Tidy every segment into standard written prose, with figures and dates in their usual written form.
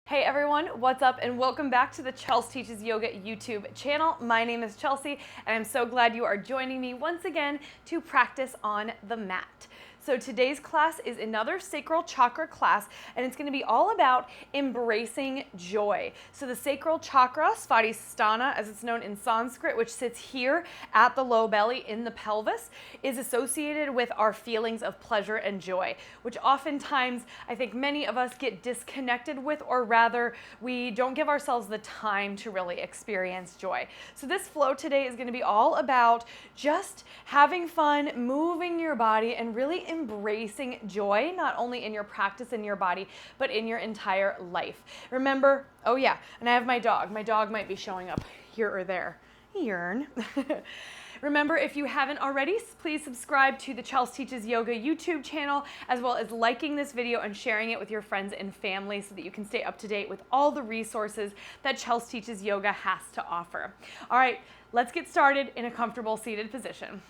Hey everyone, what's up and welcome back to the Chelsea Teaches Yoga YouTube channel. My name is Chelsea and I'm so glad you are joining me once again to practice on the mat. So today's class is another sacral chakra class and it's going to be all about embracing joy. So the sacral chakra, Svadhisthana as it's known in Sanskrit, which sits here at the low belly in the pelvis, is associated with our feelings of pleasure and joy, which oftentimes I think many of us get disconnected with, or rather we don't give ourselves the time to really experience joy. So this flow today is going to be all about just having fun, moving your body, and really embracing joy, not only in your practice in your body, but in your entire life. Remember, oh yeah, and I have my dog. My dog might be showing up here or there. Yearn. Remember, if you haven't already, please subscribe to the Chelsea Teaches Yoga YouTube channel, as well as liking this video and sharing it with your friends and family so that you can stay up to date with all the resources that Chelsea Teaches Yoga has to offer. All right, let's get started in a comfortable seated position.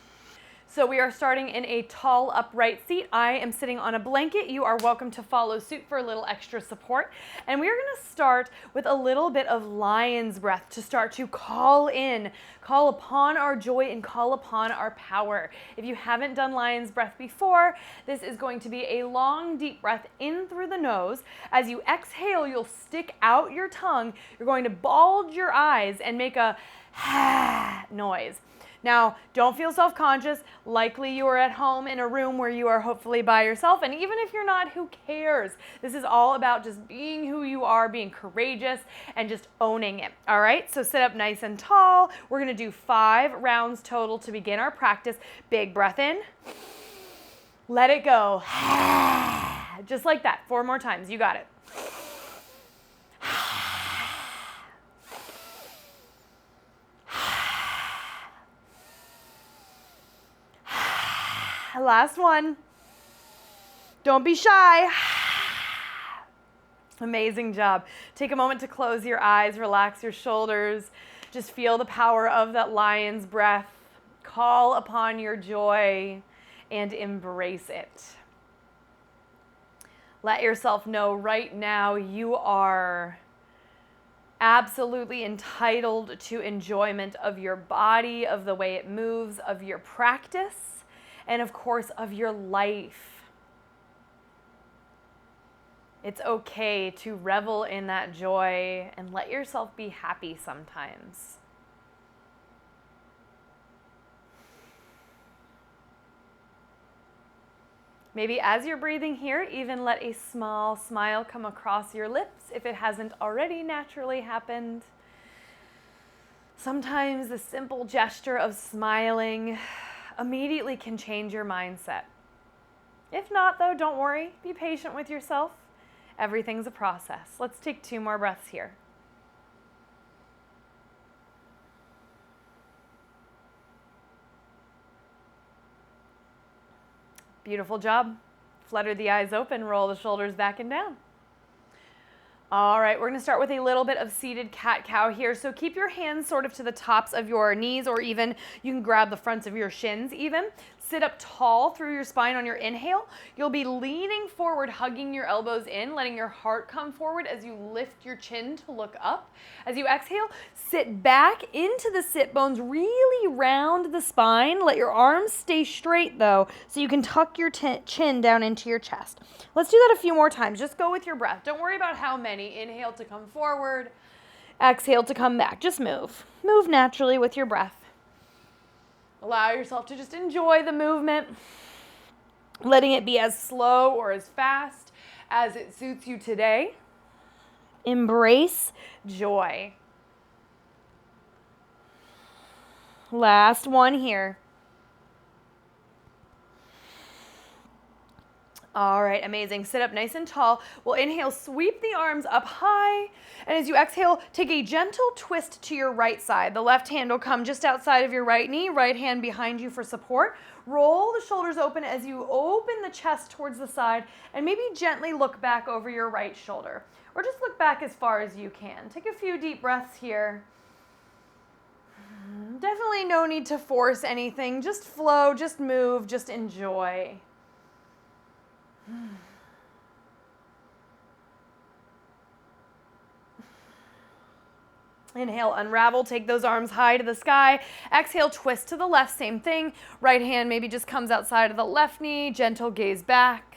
So we are starting in a tall upright seat. I am sitting on a blanket. You are welcome to follow suit for a little extra support. And we are going to start with a little bit of lion's breath to start to call upon our joy and call upon our power. If you haven't done lion's breath before, this is going to be a long, deep breath in through the nose. As you exhale, you'll stick out your tongue. You're going to bulge your eyes and make a ha noise. Now, don't feel self-conscious. Likely you are at home in a room where you are hopefully by yourself. And even if you're not, who cares? This is all about just being who you are, being courageous, and just owning it. All right, so sit up nice and tall. We're going to do 5 rounds total to begin our practice. Big breath in. Let it go. Just like that. 4 more times. You got it. Last one. Don't be shy. Amazing job. Take a moment to close your eyes, relax your shoulders. Just feel the power of that lion's breath. Call upon your joy and embrace it. Let yourself know right now you are absolutely entitled to enjoyment of your body, of the way it moves, of your practice, and of course, of your life. It's okay to revel in that joy and let yourself be happy sometimes. Maybe as you're breathing here, even let a small smile come across your lips if it hasn't already naturally happened. Sometimes the simple gesture of smiling immediately can change your mindset. If not, though, don't worry. Be patient with yourself. Everything's a process. Let's take 2 more breaths here. Beautiful job. Flutter the eyes open, roll the shoulders back and down. All right, we're going to start with a little bit of seated cat-cow here. So keep your hands sort of to the tops of your knees, or even you can grab the fronts of your shins even. Sit up tall through your spine on your inhale. You'll be leaning forward, hugging your elbows in, letting your heart come forward as you lift your chin to look up. As you exhale, sit back into the sit bones, really round the spine. Let your arms stay straight though, so you can tuck your chin down into your chest. Let's do that a few more times. Just go with your breath. Don't worry about how many. Inhale to come forward. Exhale to come back. Just move. Move naturally with your breath. Allow yourself to just enjoy the movement, letting it be as slow or as fast as it suits you today. Embrace joy. Last one here. All right, amazing. Sit up nice and tall. We'll inhale, sweep the arms up high. And as you exhale, take a gentle twist to your right side. The left hand will come just outside of your right knee, right hand behind you for support. Roll the shoulders open as you open the chest towards the side, and maybe gently look back over your right shoulder. Or just look back as far as you can. Take a few deep breaths here. Definitely no need to force anything. Just flow, just move, just enjoy. Inhale, unravel, take those arms high to the sky. Exhale, twist to the left, same thing. Right hand maybe just comes outside of the left knee, gentle gaze back.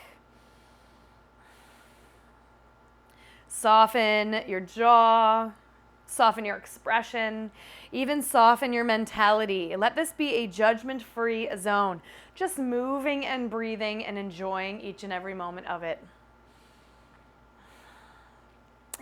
Soften your jaw, soften your expression, even soften your mentality. Let this be a judgment-free zone, just moving and breathing and enjoying each and every moment of it.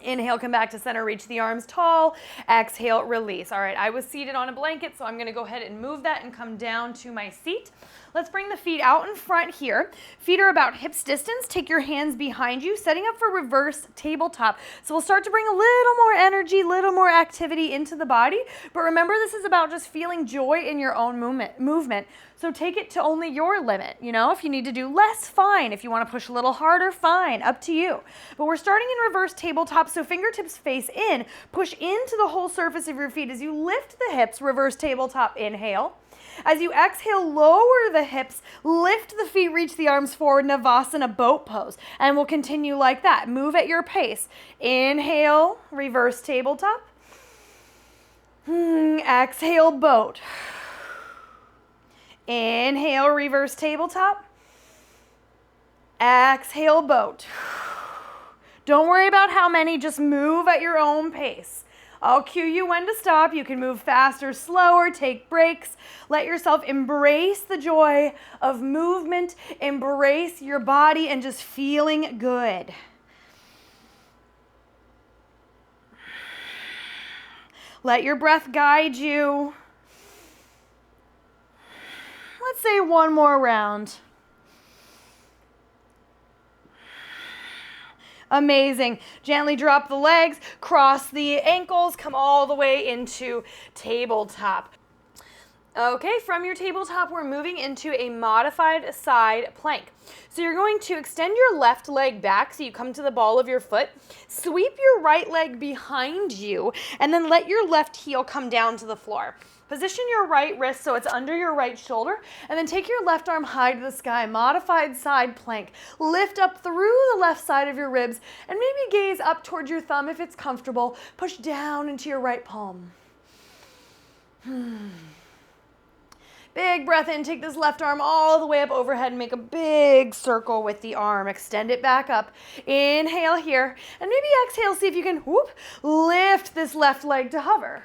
Inhale, come back to center, reach the arms tall. Exhale, release. All right, I was seated on a blanket, so I'm gonna go ahead and move that and come down to my seat. Let's bring the feet out in front here. Feet are about hips distance. Take your hands behind you, setting up for reverse tabletop. So we'll start to bring a little more energy, little more activity into the body. But remember, this is about just feeling joy in your own movement. So take it to only your limit. You know, if you need to do less, fine. If you want to push a little harder, fine. Up to you. But we're starting in reverse tabletop, so fingertips face in. Push into the whole surface of your feet as you lift the hips, reverse tabletop, inhale. As you exhale, lower the hips, lift the feet, reach the arms forward, Navasana boat pose. And we'll continue like that. Move at your pace. Inhale, reverse tabletop. Exhale, boat. Inhale, reverse tabletop. Exhale, boat. Don't worry about how many, just move at your own pace. I'll cue you when to stop. You can move faster, slower, take breaks. Let yourself embrace the joy of movement, embrace your body and just feeling good. Let your breath guide you. Let's say one more round. Amazing. Gently drop the legs, cross the ankles, come all the way into tabletop. Okay, from your tabletop, we're moving into a modified side plank. So you're going to extend your left leg back so you come to the ball of your foot, sweep your right leg behind you, and then let your left heel come down to the floor. Position your right wrist so it's under your right shoulder, and then take your left arm high to the sky, modified side plank. Lift up through the left side of your ribs, and maybe gaze up towards your thumb if it's comfortable. Push down into your right palm. Big breath in, take this left arm all the way up overhead and make a big circle with the arm. Extend it back up. Inhale here, and maybe exhale, see if you can lift this left leg to hover.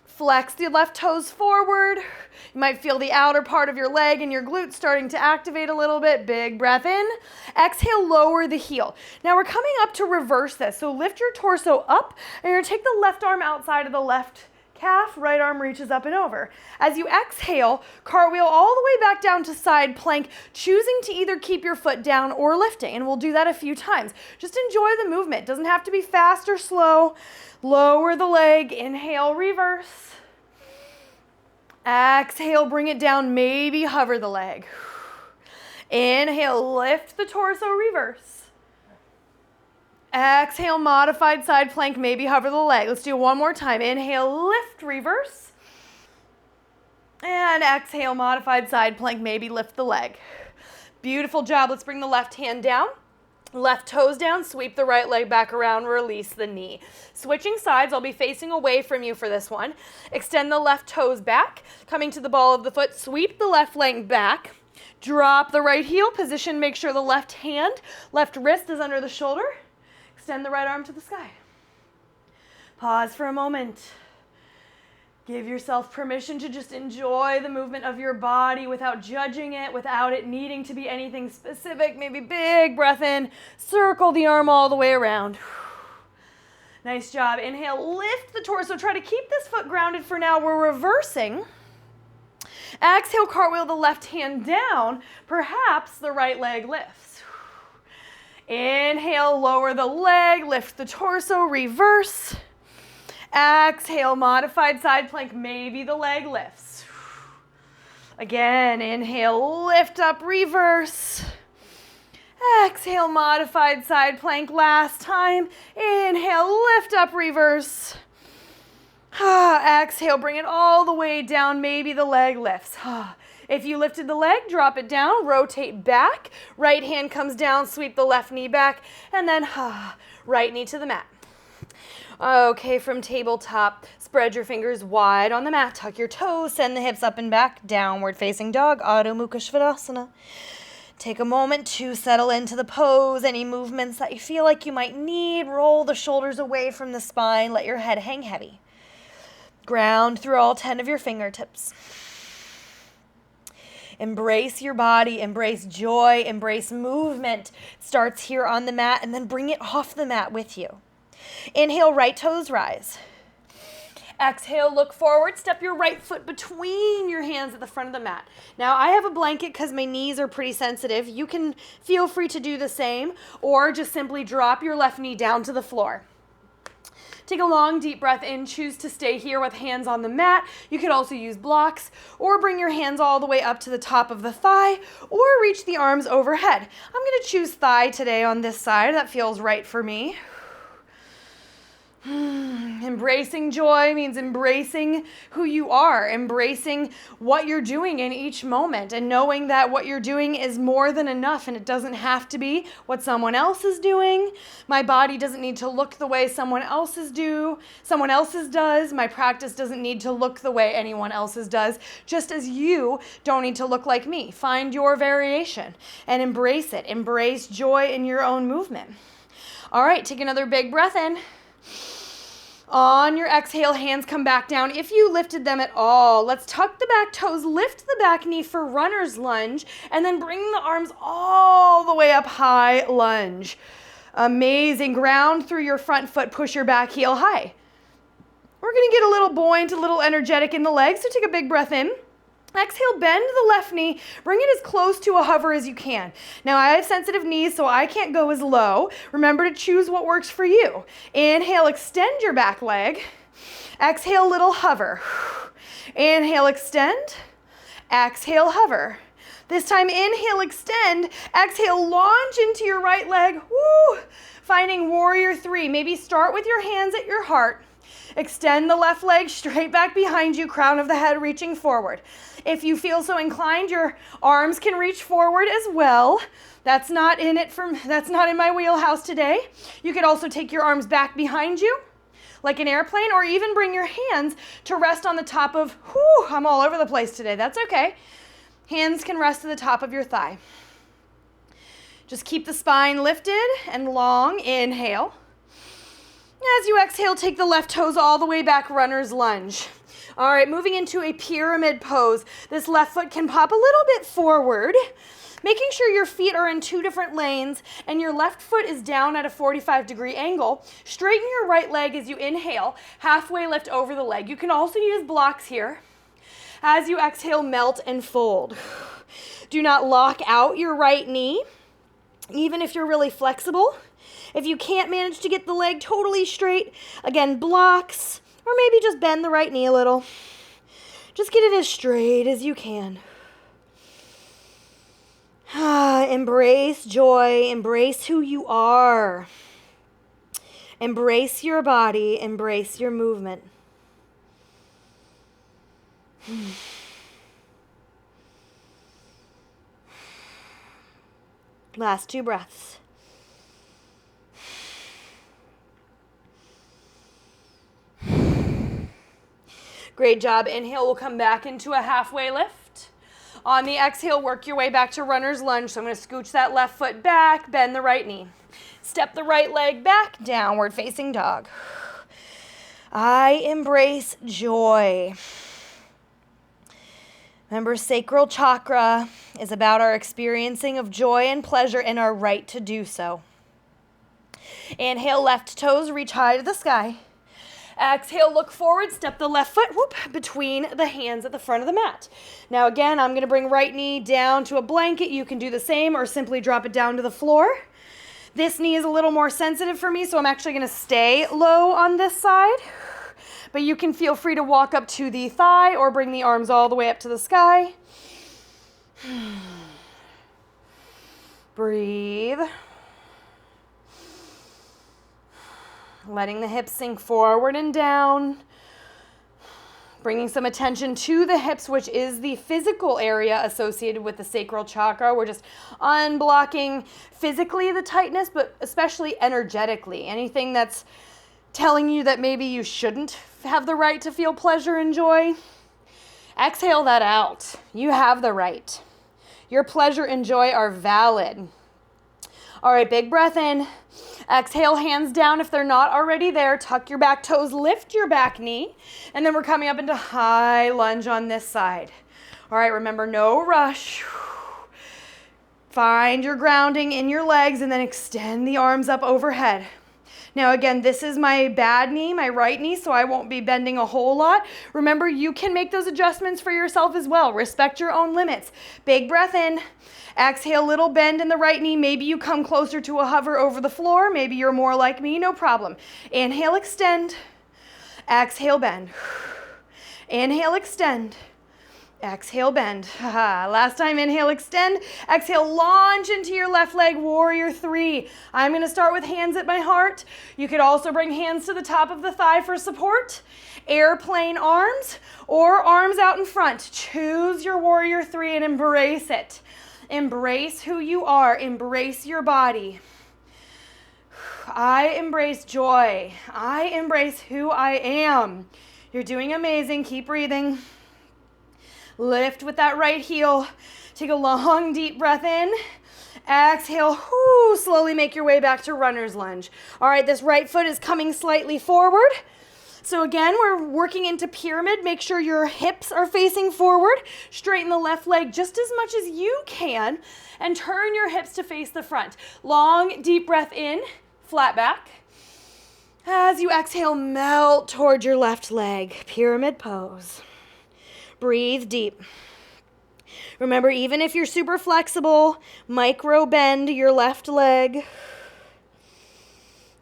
Flex the left toes forward. You might feel the outer part of your leg and your glutes starting to activate a little bit. Big breath in. Exhale, lower the heel. Now we're coming up to reverse this. So lift your torso up, and you're gonna take the left arm outside of the left calf, right arm reaches up and over. As you exhale, cartwheel all the way back down to side plank, choosing to either keep your foot down or lifting. And we'll do that a few times. Just enjoy the movement. It doesn't have to be fast or slow. Lower the leg, inhale, reverse. Exhale, bring it down, maybe hover the leg. Inhale, lift the torso, reverse. Exhale, modified side plank, maybe hover the leg. Let's do it one more time. Inhale, lift, reverse. And exhale, modified side plank, maybe lift the leg. Beautiful job. Let's bring the left hand down. Left toes down, sweep the right leg back around, release the knee. Switching sides, I'll be facing away from you for this one. Extend the left toes back, coming to the ball of the foot, sweep the left leg back, drop the right heel, position, make sure the left hand, left wrist is under the shoulder. Extend the right arm to the sky. Pause for a moment. Give yourself permission to just enjoy the movement of your body without judging it, without it needing to be anything specific. Maybe big breath in, circle the arm all the way around. Nice job. Inhale, lift the torso. Try to keep this foot grounded for now. We're reversing. Exhale, cartwheel the left hand down. Perhaps the right leg lifts. Inhale, lower the leg, lift the torso, reverse. Exhale, modified side plank, maybe the leg lifts. Again, inhale, lift up, reverse. Exhale, modified side plank, last time. Inhale, lift up, reverse. Exhale, bring it all the way down, maybe the leg lifts. If you lifted the leg, drop it down, rotate back. Right hand comes down, sweep the left knee back, and then right knee to the mat. Okay, from tabletop, spread your fingers wide on the mat, tuck your toes, send the hips up and back, downward facing dog, Adho Mukha Svanasana. Take a moment to settle into the pose. Any movements that you feel like you might need, roll the shoulders away from the spine, let your head hang heavy. Ground through all 10 of your fingertips. Embrace your body, embrace joy, embrace movement. It starts here on the mat and then bring it off the mat with you. Inhale, right toes rise. Exhale, look forward, step your right foot between your hands at the front of the mat. Now, I have a blanket because my knees are pretty sensitive. You can feel free to do the same, or just simply drop your left knee down to the floor. Take a long, deep breath in. Choose to stay here with hands on the mat. You could also use blocks, or bring your hands all the way up to the top of the thigh, or reach the arms overhead. I'm going to choose thigh today on this side. That feels right for me. Embracing joy means embracing who you are, embracing what you're doing in each moment, and knowing that what you're doing is more than enough, and it doesn't have to be what someone else is doing. My body doesn't need to look the way someone else's does. My practice doesn't need to look the way anyone else's does, just as you don't need to look like me. Find your variation and embrace it. Embrace joy in your own movement. All right, take another big breath in. On your exhale, hands come back down if you lifted them at all. Let's tuck the back toes, lift the back knee for runner's lunge, and then bring the arms all the way up, high lunge. Amazing. Ground through your front foot, push your back heel high. We're going to get a little buoyant, a little energetic in the legs, so take a big breath in. Exhale, bend the left knee, bring it as close to a hover as you can. Now, I have sensitive knees, so I can't go as low. Remember to choose what works for you. Inhale, extend your back leg. Exhale, little hover. Inhale, extend. Exhale, hover. This time, inhale, extend. Exhale, launch into your right leg. Woo! Finding warrior 3. Maybe start with your hands at your heart. Extend the left leg straight back behind you, crown of the head reaching forward. If you feel so inclined, your arms can reach forward as well. That's not in my wheelhouse today. You could also take your arms back behind you like an airplane, or even bring your hands to rest on the top of, I'm all over the place today. That's okay. Hands can rest to the top of your thigh. Just keep the spine lifted and long. Inhale. As you exhale, take the left toes all the way back, runner's lunge. All right, moving into a pyramid pose. This left foot can pop a little bit forward, making sure your feet are in 2 different lanes and your left foot is down at a 45-degree angle. Straighten your right leg as you inhale, halfway lift over the leg. You can also use blocks here. As you exhale, melt and fold. Do not lock out your right knee, even if you're really flexible. If you can't manage to get the leg totally straight, again, blocks, or maybe just bend the right knee a little. Just get it as straight as you can. Embrace joy, embrace who you are. Embrace your body, embrace your movement. Last 2 breaths. Great job. Inhale, we'll come back into a halfway lift. On the exhale, work your way back to runner's lunge. So I'm going to scooch that left foot back, bend the right knee. Step the right leg back, downward facing dog. I embrace joy. Remember, sacral chakra is about our experiencing of joy and pleasure and our right to do so. Inhale, left toes reach high to the sky. Exhale, look forward, step the left foot between the hands at the front of the mat. Now again, I'm going to bring right knee down to a blanket. You can do the same or simply drop it down to the floor. This knee is a little more sensitive for me, so I'm actually going to stay low on this side. But you can feel free to walk up to the thigh or bring the arms all the way up to the sky. Breathe. Letting the hips sink forward and down. Bringing some attention to the hips, which is the physical area associated with the sacral chakra. We're just unblocking physically the tightness, but especially energetically. Anything that's telling you that maybe you shouldn't have the right to feel pleasure and joy, exhale that out. You have the right. Your pleasure and joy are valid. All right, big breath in. Exhale, hands down if they're not already there. Tuck your back toes, lift your back knee, and then we're coming up into high lunge on this side. All right, remember, no rush. Find your grounding in your legs and then extend the arms up overhead. Now again, this is my bad knee, my right knee, so I won't be bending a whole lot. Remember, you can make those adjustments for yourself as well. Respect your own limits. Big breath in. Exhale, little bend in the right knee. Maybe you come closer to a hover over the floor. Maybe you're more like me, no problem. Inhale, extend. Exhale, bend. Inhale, extend. Exhale, bend. Last time, inhale, extend. Exhale, launch into your left leg, warrior three. I'm gonna start with hands at my heart. You could also bring hands to the top of the thigh for support. Airplane arms or arms out in front. Choose your warrior three and embrace it. Embrace who you are. Embrace your body. I embrace joy. I embrace who I am. You're doing amazing. Keep breathing. Lift with that right heel. Take a long, deep breath in. Exhale. Slowly make your way back to runner's lunge. All right, this right foot is coming slightly forward. So again, we're working into pyramid. Make sure your hips are facing forward. Straighten the left leg just as much as you can and turn your hips to face the front. Long, deep breath in, flat back. As you exhale, melt toward your left leg. Pyramid pose. Breathe deep. Remember, even if you're super flexible, micro bend your left leg.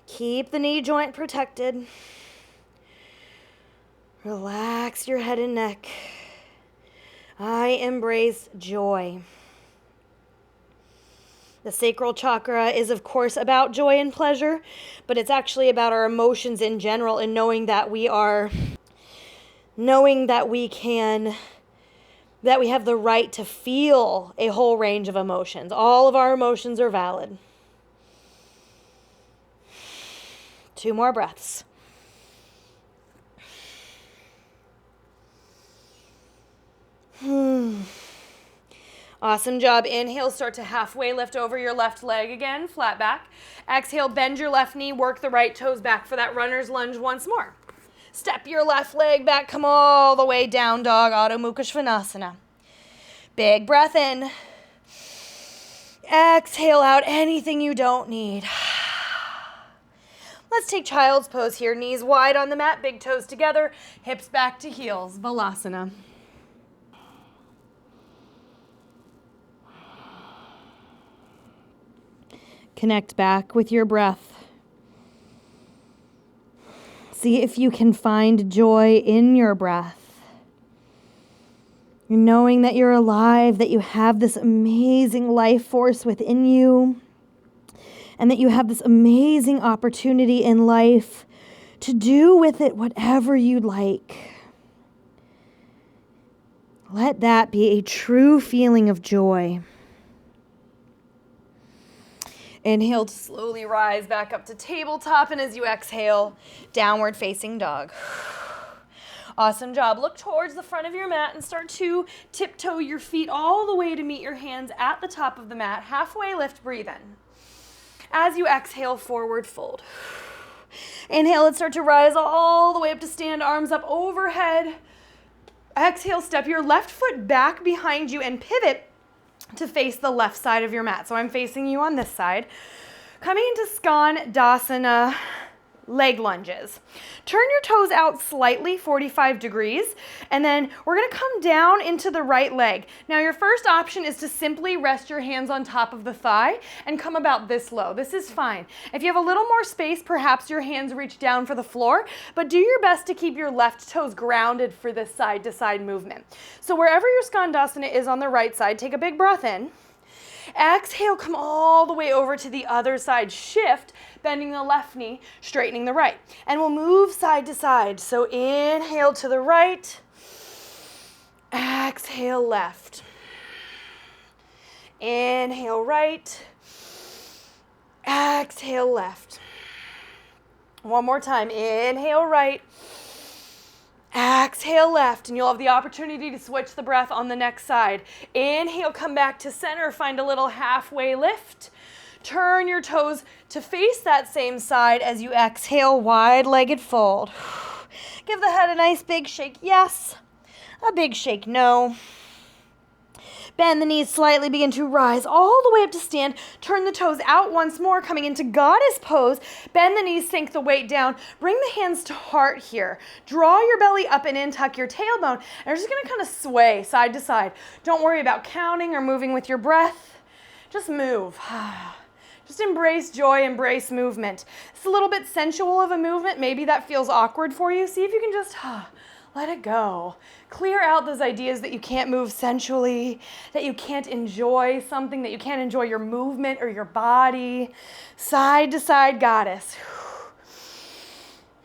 Keep the knee joint protected. Relax your head and neck. I embrace joy. The sacral chakra is, of course, about joy and pleasure, but it's actually about our emotions in general and knowing that we have the right to feel a whole range of emotions. All of our emotions are valid. 2 more breaths. Awesome job. Inhale, start to halfway lift over your left leg again, flat back. Exhale, bend your left knee, work the right toes back for that runner's lunge once more. Step your left leg back, come all the way down dog, Adho Mukha Svanasana. Big breath in. Exhale out anything you don't need. Let's take child's pose here. Knees wide on the mat, big toes together, hips back to heels, Balasana. Connect back with your breath. See if you can find joy in your breath. Knowing that you're alive, that you have this amazing life force within you, and that you have this amazing opportunity in life to do with it whatever you'd like. Let that be a true feeling of joy. Inhale to slowly rise back up to tabletop, and as you exhale, downward facing dog. Awesome job. Look towards the front of your mat and start to tiptoe your feet all the way to meet your hands at the top of the mat. Halfway lift, breathe in. As you exhale, forward fold. Inhale, let's start to rise all the way up to stand, arms up overhead. Exhale, step your left foot back behind you and pivot to face the left side of your mat. So I'm facing you on this side. Coming into Skandasana, leg lunges. Turn your toes out slightly, 45 degrees, and then we're gonna come down into the right leg. Now your first option is to simply rest your hands on top of the thigh and come about this low. This is fine. If you have a little more space, perhaps your hands reach down for the floor, but do your best to keep your left toes grounded for this side to side movement. So wherever your Skandasana is on the right side, take a big breath in. Exhale, come all the way over to the other side. Shift, bending the left knee, straightening the right. And we'll move side to side. So inhale to the right. Exhale, left. Inhale, right. Exhale, left. One more time. Inhale right. Exhale left, and you'll have the opportunity to switch the breath on the next side. Inhale, come back to center, find a little halfway lift. Turn your toes to face that same side as you exhale, wide-legged fold. Give the head a nice big shake, yes. A big shake, no. Bend the knees slightly, begin to rise all the way up to stand. Turn the toes out once more, coming into goddess pose. Bend the knees, sink the weight down. Bring the hands to heart here. Draw your belly up and in, tuck your tailbone. And we're just gonna kind of sway side to side. Don't worry about counting or moving with your breath. Just move. Just embrace joy, embrace movement. It's a little bit sensual of a movement. Maybe that feels awkward for you. See if you can just let it go. Clear out those ideas that you can't move sensually, that you can't enjoy something, that you can't enjoy your movement or your body. Side to side goddess.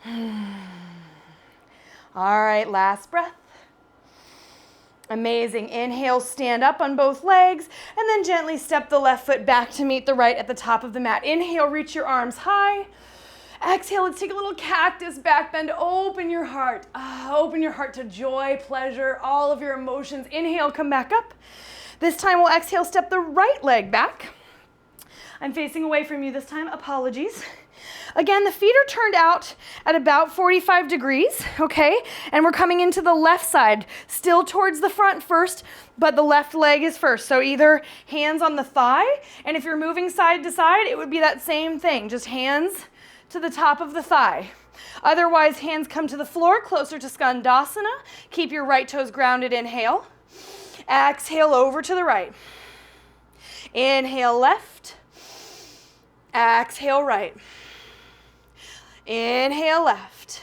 All right, last breath. Amazing. Inhale, stand up on both legs, and then gently step the left foot back to meet the right at the top of the mat. Inhale, reach your arms high. Exhale, let's take a little cactus back bend. Open your heart. Open your heart to joy, pleasure, all of your emotions. Inhale, come back up. This time we'll exhale, step the right leg back. I'm facing away from you this time. Apologies. Again, the feet are turned out at about 45 degrees, okay? And we're coming into the left side, still towards the front first, but the left leg is first. So either hands on the thigh, and if you're moving side to side, it would be that same thing, just hands to the top of the thigh. Otherwise, hands come to the floor, closer to Skandasana. Keep your right toes grounded, inhale. Exhale over to the right. Inhale left. Exhale right. Inhale left.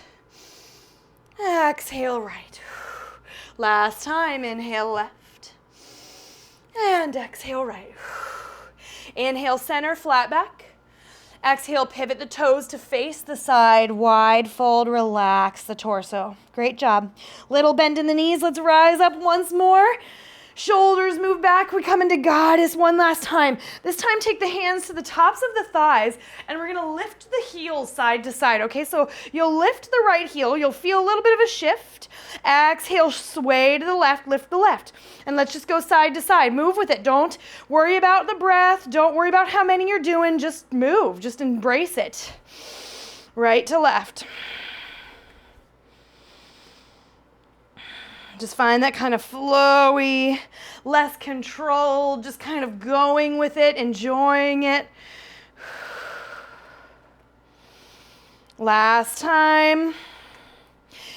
Exhale right. Last time, inhale left. And exhale right. Inhale center, flat back. Exhale, pivot the toes to face the side, wide fold, relax the torso. Great job. Little bend in the knees, let's rise up once more. Shoulders move back, we come into goddess one last time. This time take the hands to the tops of the thighs, and we're gonna lift the heels side to side, okay? So you'll lift the right heel, you'll feel a little bit of a shift. Exhale, sway to the left, lift the left. And let's just go side to side, move with it. Don't worry about the breath, don't worry about how many you're doing, just move, just embrace it. Right to left. Just find that kind of flowy, less controlled, just kind of going with it, enjoying it. Last time.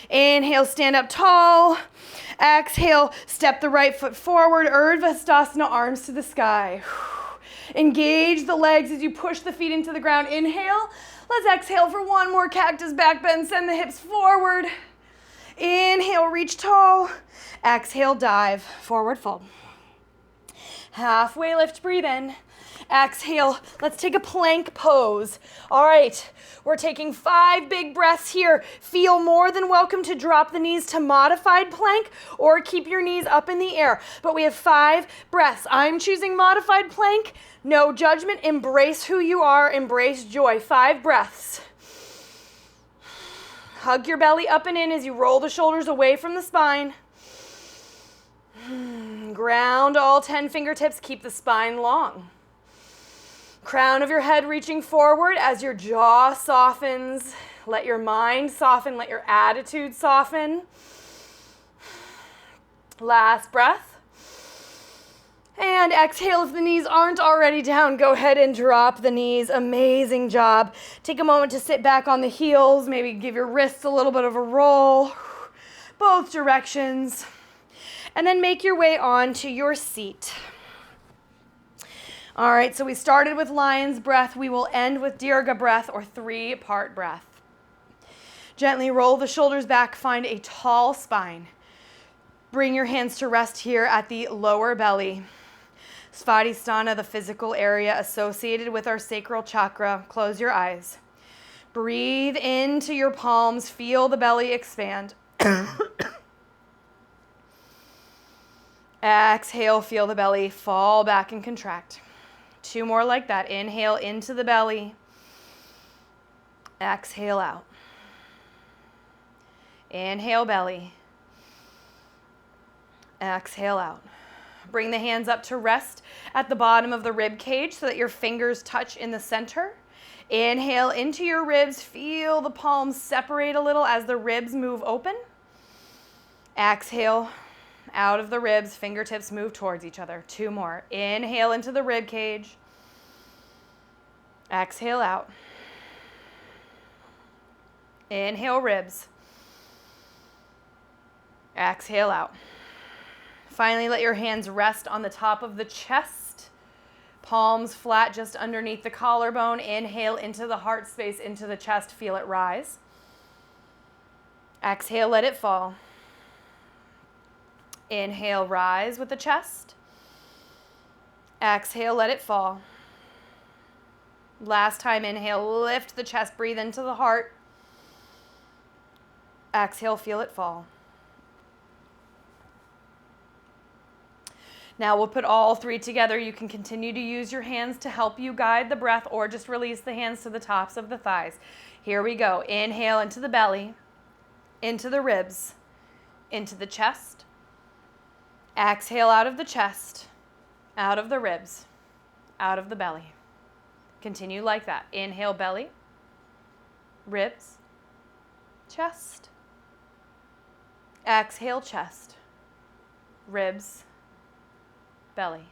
Inhale, stand up tall. Exhale, step the right foot forward, Urdhva Hastasana, arms to the sky. Engage the legs as you push the feet into the ground. Inhale. Let's exhale for one more cactus back bend. Send the hips forward. Inhale, reach tall. Exhale, dive, forward fold. Halfway lift, breathe in. Exhale, let's take a plank pose. All right, we're taking 5 big breaths here. Feel more than welcome to drop the knees to modified plank or keep your knees up in the air. But we have 5 breaths. I'm choosing modified plank. No judgment, embrace who you are, embrace joy. 5 breaths. Hug your belly up and in as you roll the shoulders away from the spine. Ground all 10 fingertips, keep the spine long. Crown of your head reaching forward as your jaw softens. Let your mind soften, let your attitude soften. Last breath. And exhale, if the knees aren't already down, go ahead and drop the knees. Amazing job. Take a moment to sit back on the heels, maybe give your wrists a little bit of a roll, both directions. And then make your way on to your seat. All right, so we started with lion's breath. We will end with dirga breath or 3-part breath. Gently roll the shoulders back, find a tall spine. Bring your hands to rest here at the lower belly. Svadhisthana, the physical area associated with our sacral chakra. Close your eyes. Breathe into your palms. Feel the belly expand. Exhale, feel the belly fall back and contract. 2 more like that. Inhale into the belly. Exhale out. Inhale, belly. Exhale out. Bring the hands up to rest at the bottom of the rib cage so that your fingers touch in the center. Inhale into your ribs. Feel the palms separate a little as the ribs move open. Exhale out of the ribs. Fingertips move towards each other. 2 more. Inhale into the rib cage. Exhale out. Inhale, ribs. Exhale out. Finally, let your hands rest on the top of the chest. Palms flat just underneath the collarbone. Inhale into the heart space, into the chest. Feel it rise. Exhale, let it fall. Inhale, rise with the chest. Exhale, let it fall. Last time, inhale, lift the chest, breathe into the heart. Exhale, feel it fall. Now we'll put all 3 together. You can continue to use your hands to help you guide the breath or just release the hands to the tops of the thighs. Here we go. Inhale into the belly, into the ribs, into the chest. Exhale out of the chest, out of the ribs, out of the belly. Continue like that. Inhale, belly, ribs, chest. Exhale, chest, ribs, belly.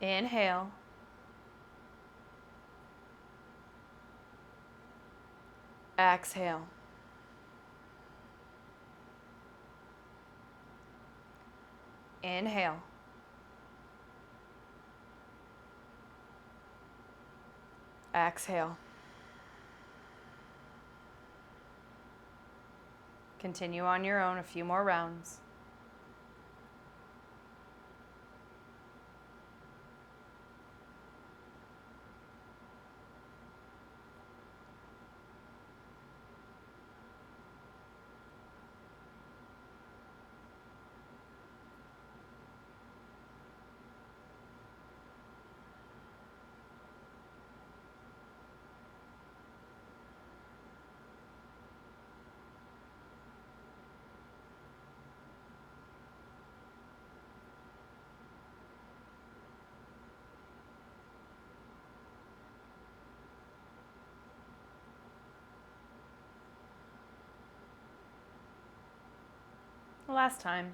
Inhale. Exhale. Inhale. Exhale. Continue on your own, a few more rounds. Last time.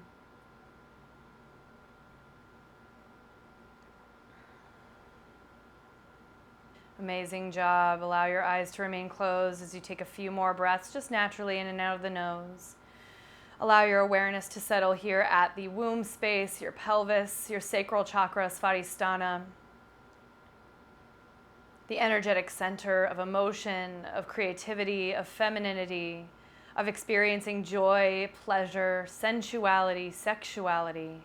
Amazing job. Allow your eyes to remain closed as you take a few more breaths, just naturally in and out of the nose. Allow your awareness to settle here at the womb space, your pelvis, your sacral chakra, svadhisthana, the energetic center of emotion, of creativity, of femininity, of experiencing joy, pleasure, sensuality, sexuality.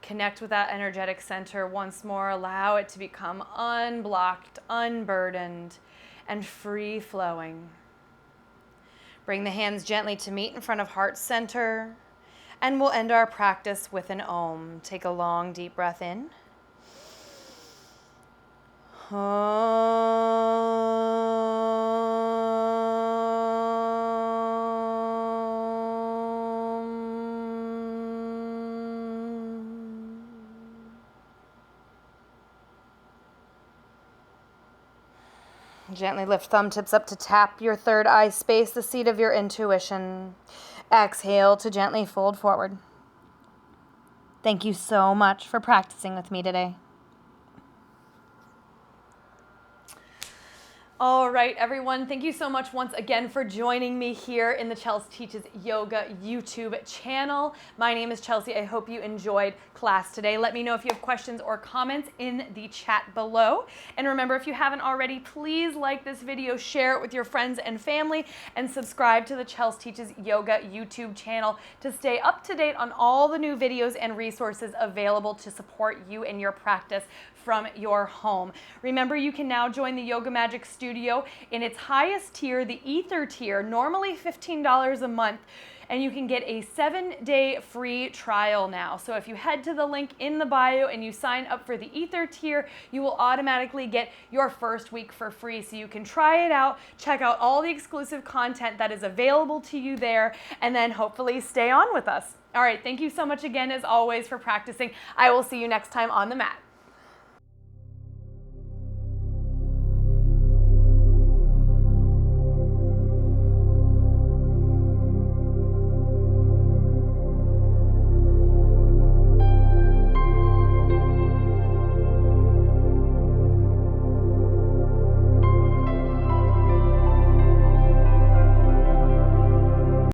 Connect with that energetic center once more. Allow it to become unblocked, unburdened, and free-flowing. Bring the hands gently to meet in front of heart center, and we'll end our practice with an Om. Take a long, deep breath in. Gently lift thumb tips up to tap your third eye space, the seat of your intuition. Exhale to gently fold forward. Thank you so much for practicing with me today. All right, everyone, thank you so much once again for joining me here in the Chelsea Teaches Yoga YouTube channel. My name is Chelsea. I hope you enjoyed class today. Let me know if you have questions or comments in the chat below. And remember, if you haven't already, please like this video, share it with your friends and family, and subscribe to the Chelsea Teaches Yoga YouTube channel to stay up to date on all the new videos and resources available to support you in your practice from your home. Remember, you can now join the Yoga Magic Studio studio in its highest tier, the Ether tier, normally $15 a month. And you can get a 7-day free trial now. So if you head to the link in the bio and you sign up for the Ether tier, you will automatically get your first week for free. So you can try it out, check out all the exclusive content that is available to you there, and then hopefully stay on with us. All right, thank you so much again, as always, for practicing. I will see you next time on the mat.